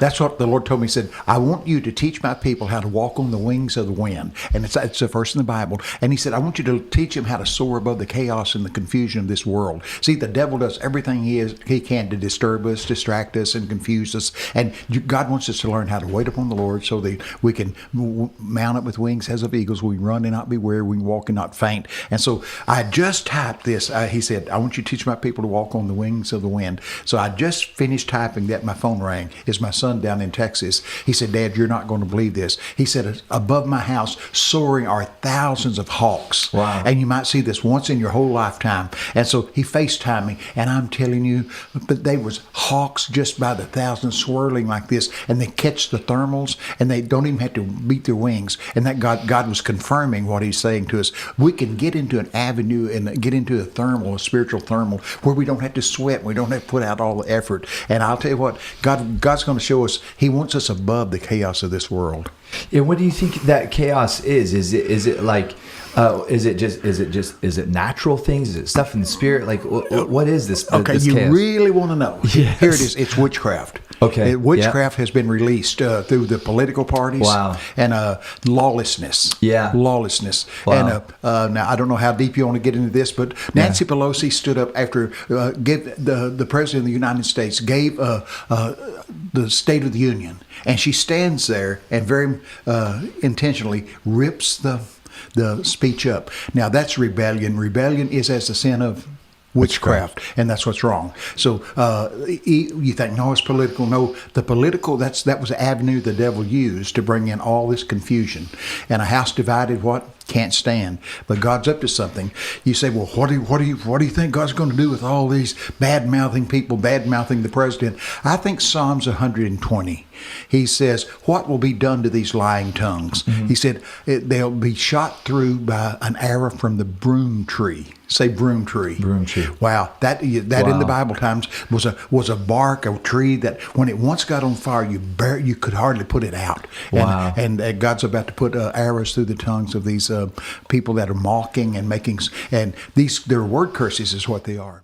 That's what the Lord told me. He said, I want you to teach my people how to walk on the wings of the wind. And it's a verse in the Bible. And he said, I want you to teach them how to soar above the chaos and the confusion of this world. See, the devil does everything he can to disturb us, distract us, and confuse us. And God wants us to learn how to wait upon the Lord so that we can mount up with wings as of eagles. We can run and not be weary. We can walk and not faint. And so I just typed this. He said, I want you to teach my people to walk on the wings of the wind. So I just finished typing that. My phone rang. It's my son down in Texas. He said, Dad, you're not going to believe this. He said, above my house soaring are thousands of hawks. Wow. And you might see this once in your whole lifetime. And so he FaceTimed me, and I'm telling you, but they was hawks just by the thousands swirling like this, and they catch the thermals, and they don't even have to beat their wings. And that God was confirming what he's saying to us. We can get into an avenue and get into a spiritual thermal, where we don't have to sweat, we don't have to put out all the effort. And I'll tell you what, God's going to show us. He wants us above the chaos of this world. And what do you think that chaos is? Is it like, is it natural things? Is it stuff in the spirit? Like, what is this? Okay, this you chaos? really want to know. Yes. Here it is. It's witchcraft. Okay. Witchcraft has been released through the political parties. Wow. And lawlessness. Yeah. Lawlessness. Wow. And now, I don't know how deep you want to get into this, but Nancy Pelosi stood up after the President of the United States gave the State of the Union. And she stands there and very intentionally rips the speech up. Now, that's rebellion. Rebellion is as the sin of witchcraft, and that's what's wrong. So you think, no, it's political. No, the political, that was the avenue the devil used to bring in all this confusion. And a house divided, what? Can't stand. But God's up to something. You say, well, what do you think God's going to do with all these bad-mouthing people, bad-mouthing the president? I think Psalms 120, he says, what will be done to these lying tongues? Mm-hmm. He said, they'll be shot through by an arrow from the broom tree. Say broom tree. Broom tree. Wow. That in the Bible times was a bark, a tree that when it once got on fire, you could hardly put it out. Wow. And God's about to put arrows through the tongues of these people that are mocking and making, and they're word curses is what they are.